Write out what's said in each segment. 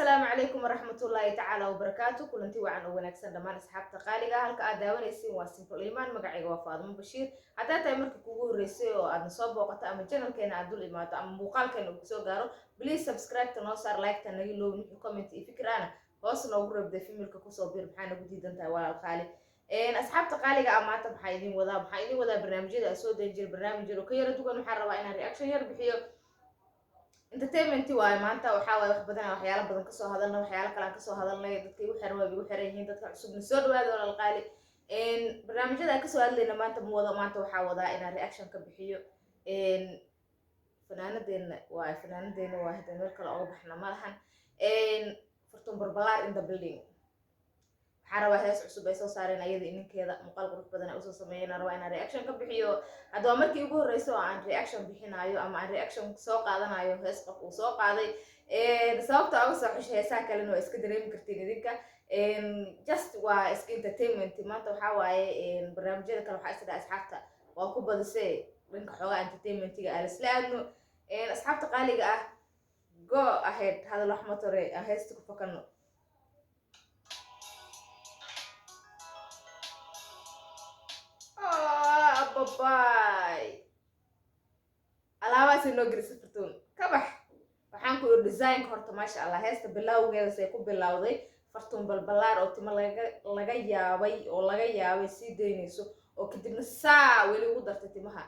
السلام عليكم ورحمة الله تعالى وبركاته. كلنتي وعن ونكسن دمان أصحاب تقاليقة هلك أداونيسين واسمبل إيمان مقعي وفاضل مبشير حتى تايمرك كوغو ريسيو أدن صوب وقتا أما جنال كينا أدول إماتا أما موقال كينا بسو غارو بليز سبسكرايب تنوصار لايك تنغيلو نحو كومنت فكرانا هوصنا وقرب دي فيميلك كوسو بير بحانا بدي دانتا ولا الخالي إن أصحاب تقاليقة أماتا بحايدين وذا برنامجي أسو دنجير برنامجي وكيرا دوغان محاربا إنا رياكشن يربحيو entertainment waaye maanta waxaa waaye wax badan waxyaalo badan ka soo hadalna waxyaalo kale ka soo hadalnay dadkii u xiran way u xiran yihiin dadka cusubna soo dhawaada walaal qaali barnaamijyada ka soo hadlayna maanta maanta waxaa wadaa inaan reaction ka bixiyo fanaanadeena waa hadda meel kale uga baxna ma lahan Fartuun Balbalaar in the building waxaa rabaa hees cusub ay soo saareen ayada ninkeeda muuqaal qurux badan ay usoo sameeyeen rabaa inaan reaction ka bixiyo haddaba markii ugu horreysay oo aan reaction bixinayo ama aan reaction soo qaadanayo hees qof uu soo qaaday sababta uga soo xushay heesaha kalena waa iska dareemi kartiin idinka just waa iska entertainment maanta waxaa waaye barnaamijyada kale waxaa isdhaa asxaabta waa ku badisay dhanka xoogaa entertainmentiga aan isla aadno asxaabta qaaliga ah go ahead hadal wax matore aan heesta ku fakano باي alaabaasin noo gelisa Fartuun ka bax waxaan ku design horta maasha Allah heesta bilowgeeda say ku bilowday Fartuun Balbalaar oo timo laga yaabay si deynayso oo kadibna saa weli ugu dartay timaha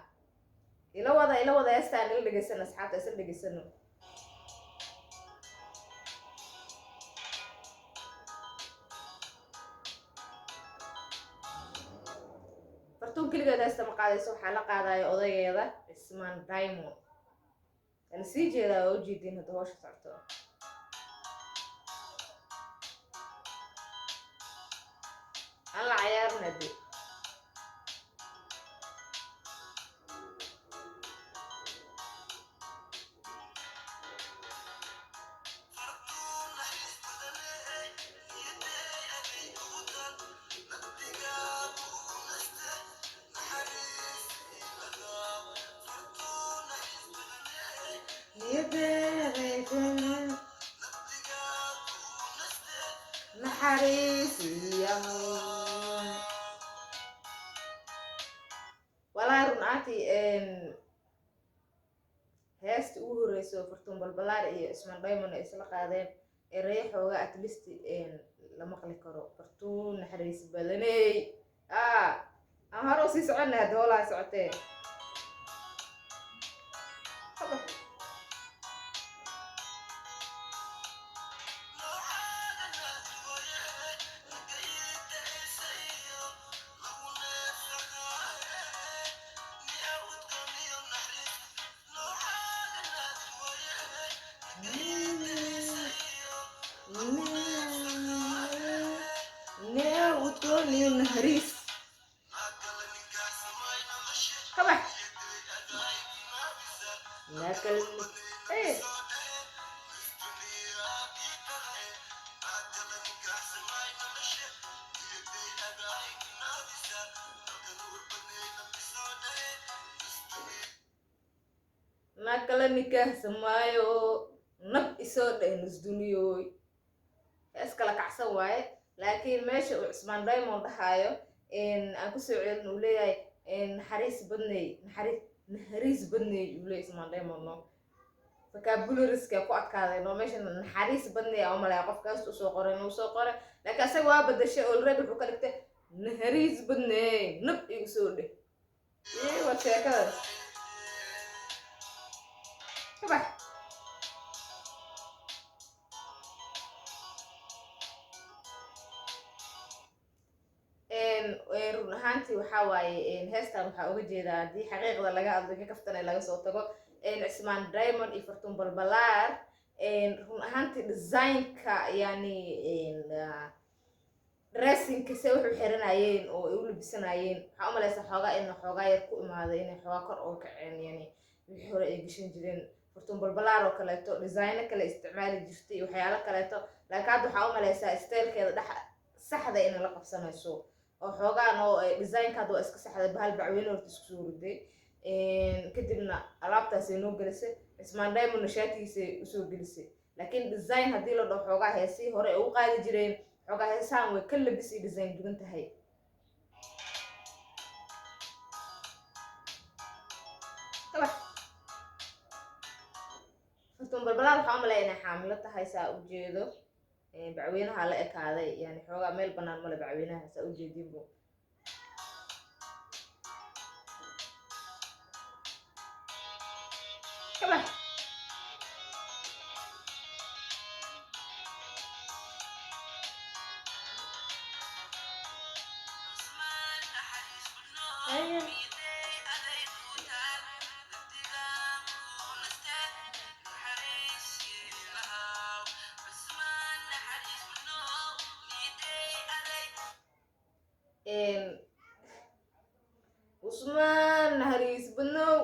ila wada heestaan ila dhageysan asxaabta isla dhageysano Fartuun kaligeed heesta ma qaadayso waxaa la qaadayo odageeda Ismaan Diamond أنا سيجي إذا أوجي دين هذا هوش صارته أنا عيارنا دي نحريسي والله رنعتي هاست ugu Fartuun Balbalaar iyo Ismaan Diamond ay isla qaadeen reexooga at least la maqli karo Fartuun naxariis badanay aan haro sii soconaa doolaa socotee نهريس كبح ناكل ايه ناكل نكاه سمايو نب إسودة نزدونيوي اسكلا كعسن واي لكن ماشي عثمان دايموند دحايو aan ku soo celin uu leeyahay naxariis badnay uu leeyahay Ismaan Diamond no vocabulary-ska ku adkaaday no meesha naxariis badnay oo malay qofkaas uu soo qoray laakiin asaga waa badashay already wuxuu ka dhigtay naxariis badnay nab igu soo dheh waa sheekada kabax run ahaantii waxaa waaye heestan waxaa uga jeedaa haddii xaqiiqda laga adliga kaftana laga soo tago Ismaan Diamond iyo Fartuun Balbalaar run ahaantii designka yani dressingka se wuxuu xiranayeen oo ay u labisanayeen waxaa u malaysaa xoogaa in xoogaa yar ku imaaday inay xoogaa kor oo kaceen yani wixii hore ay gashan jireen Fartuun Balbalaar oo kaleeto design kale isticmaali jirtay waxyaalo kaleeto laakiin hadda waxaa u malaysaa stylekeeda saxda in la qabsanayso oo xoogaan oo design-ka waa iska saxday bahal bacweyne horta isku soo riday kadibna alaabtaas ay noo gelisay Ismaan Diamond shaatigiisa u soo gelisay laakiin design haddii la dhaho xoogaa heesii hore ay u qaadi jireen xoogaa heesahan way ka labis iyo design dugan tahay. fartuun balbalaar waxaa u maleeya inay xaamilo tahay saa u jeedo bacweynaha la ekaaday yani xoogaa meel bannaan male bacweynaha saa u jeedinbo. kabax usmaan nahariis badnow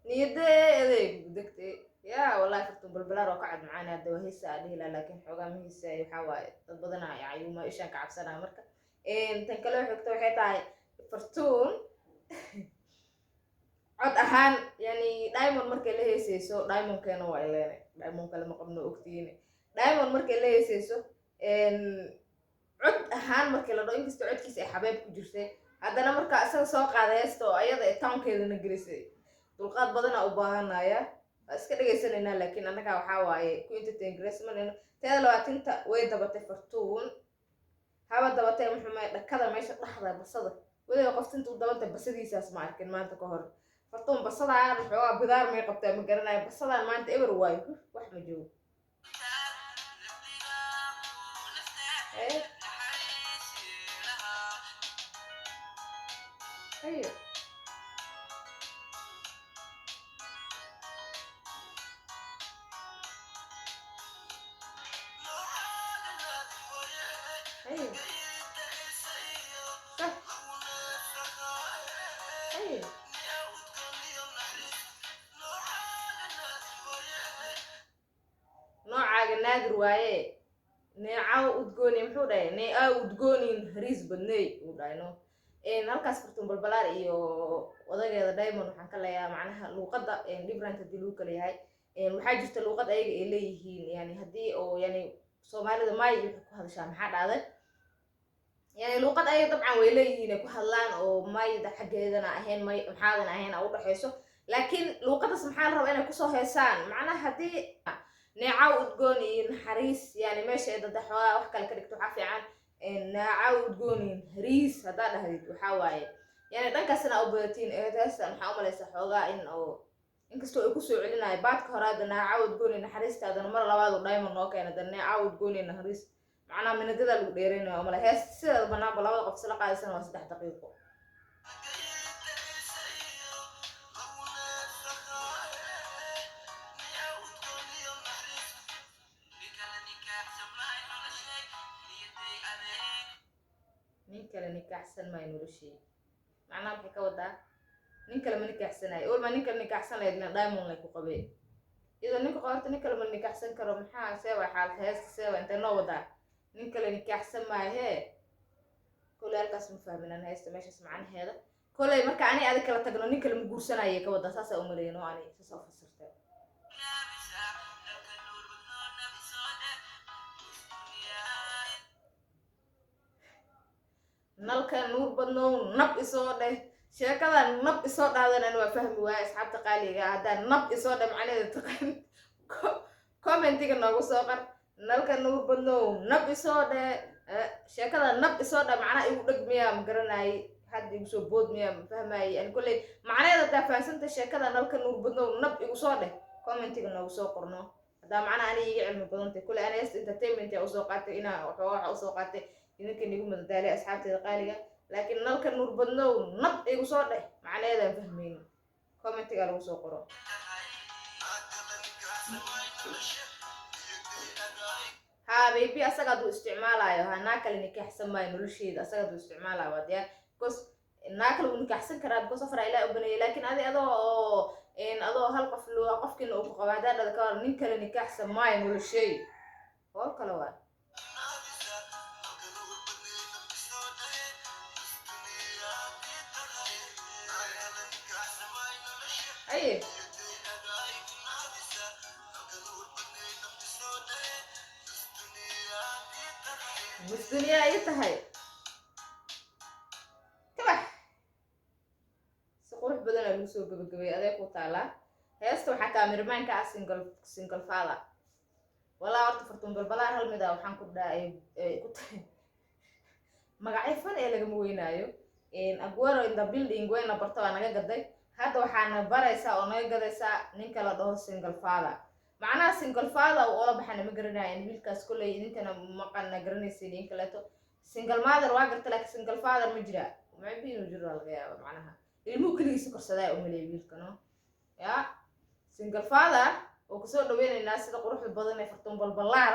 niyadeeday degtay yaa wallahi fartuun balbalaar oo ka cad macaan hadda waa heesa aan dhihi lahaa laakiin xoogaa ma heesa waxaa waaye dad badana ayuuma ishaan ka cabsanaa marka tan kale xigta waxay tahay fartuun cod ahaan yani diamond markay la heeseyso diamondkeena waa ileene diamond kale ma qabno ogtiine diamond markay la heeseyso cod ahaan markii la dhaho inkastoo codkiisa ay xabeeb ku jirtay haddana marka isaga soo qaada heesta oo ayada ee townkeedana gelisay dulqaad badana u baahanaya waa iska dhegaysanaynaa laakiin annaga waxaa waaye ku entertain graceman teeda labaatinta way dabatay fartuun haba dabatay muxuumay dhakada meesha dhaxda basada weliba qofta inta u dabantay basadiisaas ma arkin maanta ka hor fartuun basadaan xoogaa bidaar may qabtaa ma garanayo basadaan maanta eber waayo wax ma joogo. ايوه ايوه صح ايوه نوعا نادر وايه نيعاو udgooni muxuu dhahay neecaw udgoonin hariis badnay uu dhahay no halkaas fartuun balbalaar iyo odageeda diamond waxaan ka leeyahay macnaha luuqadda different haddii lagu kala yahay waxaa jirta luuqad ayaga ay leeyihiin yani haddii oo yani soomaalida maay waxay ku hadashaa maxaa dhacday yani luuqad ayaga dabcan way leeyihiin ay ku hadlaan oo maayda xaggeedana ahayn may maxaadan ahayn a u dhaxayso laakiin luuqaddaas maxaa la rabaa inay kusoo heesaan macnaha haddii neecaw udgoon iyo naxariis yani meesha ay dada xoogaa wax kale ka dhigto waxaa fiican neecaw udgoonin hariis haddaa dhahdid waxaa waaye yani dhankaasna u badatiin eedaastan waxaa u malaysa xoogaa in oo inkastoo ay kusoo celinayo baadka hore hadda neecaw udgoonin naxariistaadana mar labaad uu diamond noo keena da neecaw udgoonin naxariis macnaha minadada lagu dheeraynayo mala hees sideeda banaanba labada qof isla qaadaysan waa 3 daqiiqo. nin kale nikaaxsan maayo noloshii macnaha maxay ka wadaa nin kale ma nikaaxsanayo olma nin kale nikaaxsan lahayd ina diamond lay ku qabee iyadoo ninka qorta nin kale ma nikaaxsan karo maxaa seeba xaalad heesta seeba intay noo wadaa nin kale nikaaxsan maayo hee koley halkaas ma fahminaan heesta meeshaas macnaheeda koley marka ani adi kala tagno nin kale ma guursanayay ka wadaa saasaa u maleeyan oo ani saas u fasirtay. nalka nuur badnow nab isoo dheh sheekadan nab isoo dhahdan waa fahmi waaya asxaabta qaaliga haddaan nab isoo dheh macnaheeda taqaan commentiga noogu soo qar nalka nuur badnow nab isoo dheh sheekada nab isoo dheh macnaha igu dheg miyaa ma garanayay hadda igu soo bood miyaa ma fahmayay yani kolley macnaheeda haddaa fahansanta sheekada nalka nuur badnow nab igu soo dheh commentiga noogu soo qorno haddaa macnaha ani iga cilmi badantay kolley ani heesta entertainment yaa usoo qaatay inaa waxooga waxa usoo qaatay idinkan igu madadaalay asxaabteeda qaaliga laakiin nalka nuur badnow nab igu soo dheh macnaheedaan fahmaynin commentiga lagu soo qoro. ها بيبي أساقد واستعمالها يوها ناكل إنك أحسن ما ينولشيد أساقد واستعمالها واديا كوس ناكل وإنك أحسن كراد كوس أفرع إلى أبني لكن هذه أضو إن أضو هالقف لو قفك إنه قواعدات ذكر ناكل إنك أحسن ما ينولشيد هو الكلام. أيه musduniya ay tahay kabax si qurux badan aa lagu soo gabagabay adee ku taalaa heesta waxaa kaamirmaanka ah single father walaa horta fartuun balbalaar hal mid ah waxaan ku dhahay ku tahay magacyo fan ee lagama weynaayo aguero in the building wayna barta waa naga gaday hadda waxaana baraysaa oo naga gadaysaa ninka la dhaho single father macnaha single father oo la baxana ma garanayn wiilkaas kolley ninkana maqana garanaysa in kaleeto single mother waa garta laakiin single father ma jira maybe inuu jiro laga yaabo macnaha ilmuhu kaligiisa korsadaa u maleeyay wiilkano ya single father oo kusoo dhaweynaynaa sida quruxda badan ee fartuun balbalaar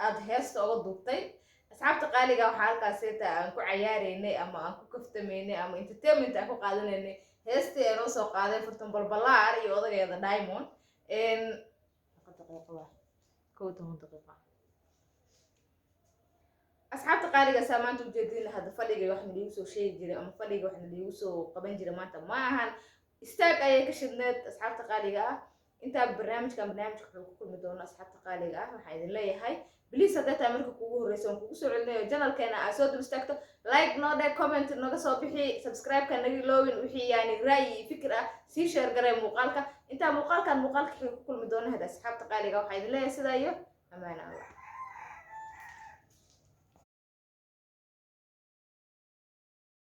aad heesta uga duubtay asxaabta qaaliga waxaa halkaas seeta aan ku cayaaraynay ama aan ku kaftamaynay ama entertainment aan ku qaadanaynay heestii ay noo soo qaadeen fartuun balbalaar iyo odageeda diamond asxaabta qaaliga saa maanta ujeedin hadda fadhiga waxna liigu soo sheegi jiray ama fadhiga waxna liigu soo qaban jiray maanta ma ahan istaag ayay ka shidneed asxaabta qaaliga ah intaa barnaamijka wuxuu ku kulmi doona asxaabta qaaliga ah waxaan idin leeyahay please hadday tahay marka kugu horreysa waan kugu soo celinayo channelkeena aad soo dul istaagto like noo dhe comment naga soo bixi subscribe-ka naga iloowin wixii yani ra'yi iyo fikir ah sii share garee muuqaalka intaa muuqaalka ku kulmi doona hadda asxaabta qaaliga waxaan idin leeyahay sidaa iyo amaana Allah